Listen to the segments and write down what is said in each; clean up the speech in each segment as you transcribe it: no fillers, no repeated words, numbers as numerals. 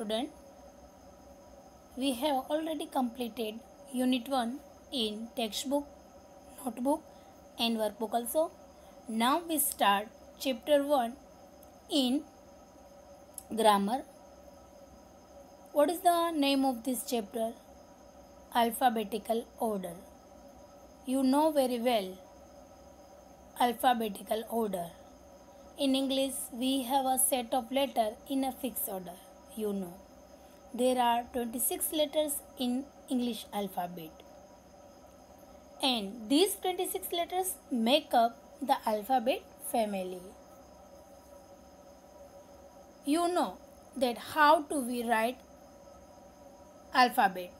student, we have already completed Unit 1 in textbook, notebook and workbook also. Now we start Chapter 1 in grammar. What is the name of this chapter? Alphabetical order. You know very well alphabetical order. In English, we have a set of letters in a fixed order. You know. There are 26 letters in English alphabet. And these 26 letters make up the alphabet family. You know that how do we write alphabet?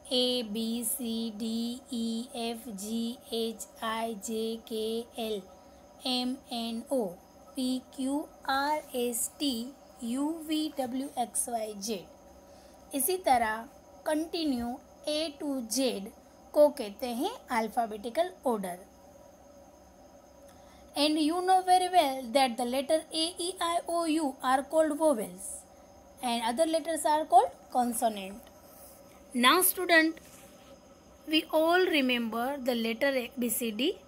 A, B, C, D, E, F, G, H, I, J, K, L, M, N, O, P, Q, R, S, T, U, V, W, X, Y, Z. इसी तरह continue A to Z को कहते हैं alphabetical order. And you know very well that the letter A, E, I, O, U are called vowels and other letters are called consonant. Now student, we all remember the letter A, B, C, D.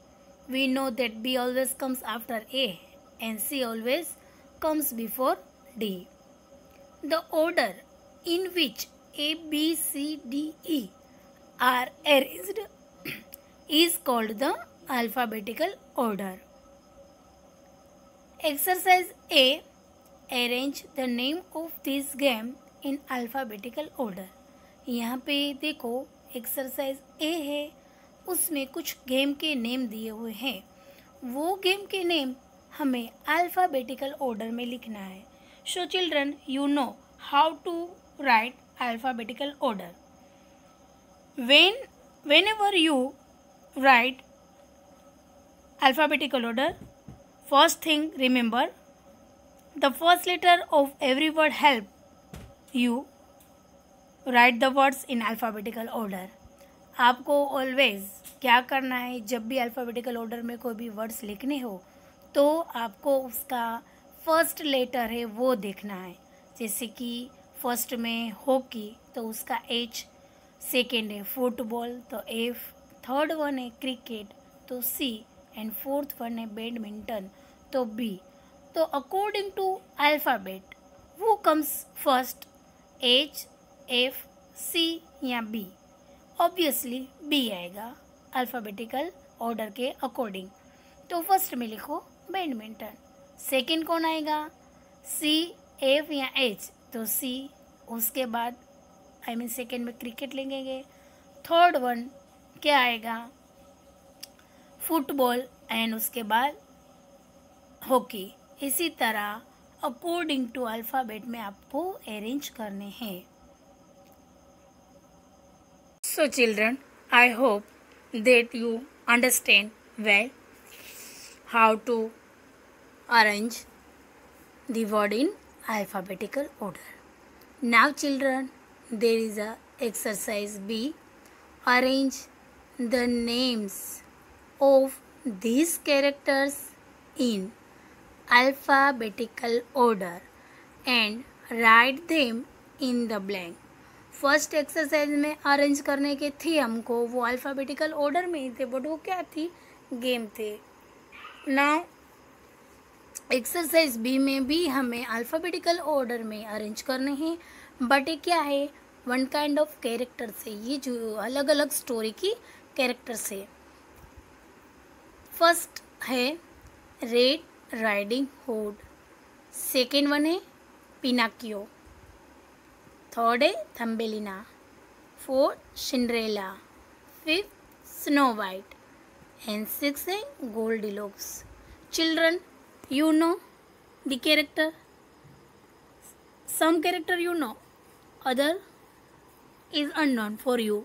We know that B always comes after A and C always comes before D. The order in which A, B, C, D, E are arranged is called the alphabetical order. Exercise A. Arrange the name of this game in alphabetical order. यहाँ पे देखो exercise ए है, उसमें कुछ game के name दिए हुए हैं. वो गेम के नेम हमें अल्फ़ाबेटिकल ऑर्डर में लिखना है. So children, you know how to write alphabetical order. Whenever you write alphabetical order, first thing remember the first letter of every word help you write the words in alphabetical order. आपको always क्या करना है, जब भी alphabetical order में कोई भी words लिखने हो तो आपको उसका फर्स्ट लेटर है वो देखना है. जैसे कि फर्स्ट में हॉकी तो उसका H, सेकेंड है फुटबॉल तो F, थर्ड वन है क्रिकेट तो C एंड फोर्थ वन है बैडमिंटन तो B. तो अकॉर्डिंग टू अल्फ़ाबेट वो comes first, H, F, C या B. ऑब्वियसली B आएगा अल्फ़ाबेटिकल ऑर्डर के अकॉर्डिंग. तो फर्स्ट में लिखो बैडमिंटन. सेकंड कौन आएगा? C, F या H तो C. उसके बाद सेकंड में क्रिकेट लेंगे. थर्ड वन क्या आएगा? फुटबॉल एंड उसके बाद हॉकी. इसी तरह अकॉर्डिंग टू अल्फ़ाबेट में आपको अरेंज करने हैं. So children, I hope that you understand well how to arrange the word in alphabetical order. Now children, there is a exercise B. Arrange the names of these characters in alphabetical order and write them in the blank. First exercise में arrange करने के थे हमको, वो alphabetical order में ही थे, but वो क्या थी? गेम थे. नाउ एक्सरसाइज बी में भी हमें अल्फ़ाबेटिकल ऑर्डर में अरेंज करने हैं, बट ये क्या है? वन काइंड ऑफ कैरेक्टर से, ये जो अलग अलग स्टोरी की कैरेक्टर से. फर्स्ट है red riding hood, second one है पिनाकियो, थर्ड है Thumbelina, fourth Cinderella, fifth snow white and six है Goldilocks. Children, you know the character, some character you know, other is unknown for you.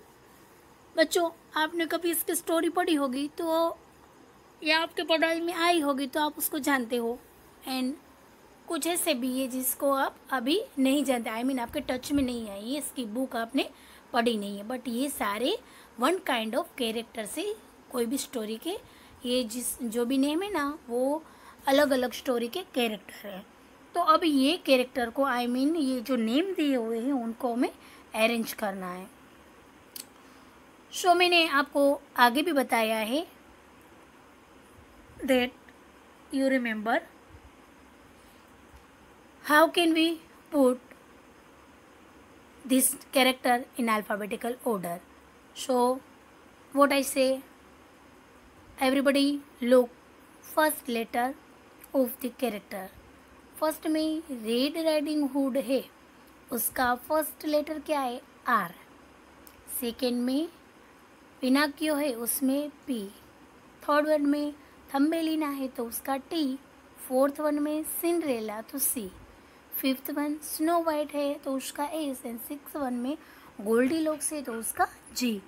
बच्चों, आपने कभी इसकी story पढ़ी होगी तो या आपके पढ़ाई में आई होगी तो आप उसको जानते हो, एंड कुछ ऐसे भी है जिसको आप अभी नहीं जानते, आपके टच में नहीं आई है, इसकी बुक आपने पढ़ी नहीं है, बट ये सारे वन काइंड ऑफ कैरेक्टर से कोई भी स्टोरी के, ये जो भी नेम है ना वो अलग अलग स्टोरी के कैरेक्टर है. तो अब ये कैरेक्टर को ये जो नेम दिए हुए हैं उनको हमें अरेंज करना है। सो मैंने आपको आगे भी बताया है that you remember how can we put this character in alphabetical order. So what I say, everybody look first letter of the character. First में रेड राइडिंग हुड है, उसका फर्स्ट लेटर क्या है? आर। सेकेंड में Pinocchio है, उसमें P. Third one में थम्बेलिना है तो उसका टी। फोर्थ वन में सिंड्रेला तो सी। फिफ्थ वन स्नो वाइट है तो उसका एस। एंड सिक्स वन में गोल्डी लॉक्स है तो उसका जी।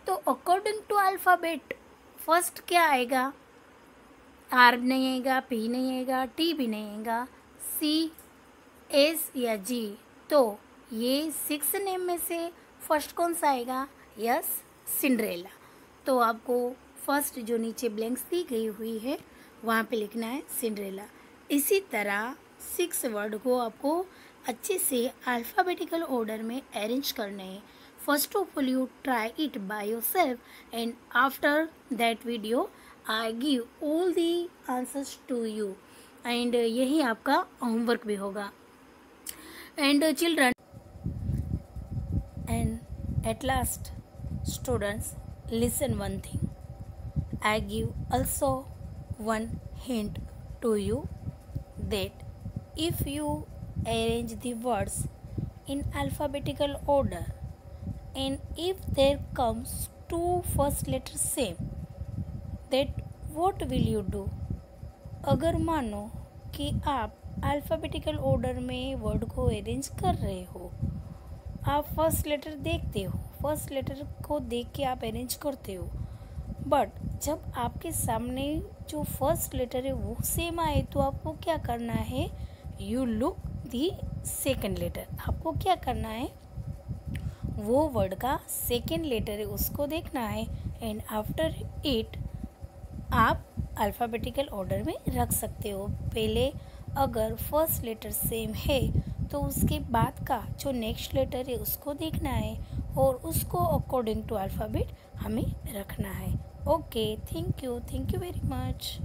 तो अकॉर्डिंग टू अल्फ़ाबेट फर्स्ट क्या आएगा? आर नहीं आएगा, पी नहीं आएगा, टी भी नहीं आएगा, सी, एस या जी। तो ये सिक्स नेम में से फर्स्ट कौन सा आएगा? Yes, Cinderella. तो आपको फर्स्ट जो नीचे ब्लैंक्स दी गई हुई है वहाँ पे लिखना है सिंड्रेला। इसी तरह 6 वर्ड को आपको अच्छे से अल्फ़ाबेटिकल ऑर्डर में अरेंज करने हैं। First of all you try it by yourself and after that video I give all the answers to you and यही आपका होमवर्क भी होगा। And children and at last students listen one thing, I give also one hint to you that if you arrange the words in alphabetical order and if there comes two first letters same, that what will you do? अगर मानो कि आप alphabetical order में word को arrange कर रहे हो, आप फर्स्ट लेटर देखते हो, फर्स्ट लेटर को देख के आप अरेंज करते हो, बट जब आपके सामने जो फर्स्ट लेटर है वो सेम आए तो आपको क्या करना है? You look the second letter. आपको क्या करना है? वो वर्ड का सेकेंड लेटर है उसको देखना है एंड आफ्टर इट आप अल्फ़ाबेटिकल ऑर्डर में रख सकते हो। पहले अगर फर्स्ट लेटर सेम है तो उसके बाद का जो नेक्स्ट लेटर है उसको देखना है और उसको अकॉर्डिंग टू अल्फ़ाबेट हमें रखना है। Okay, thank you very much.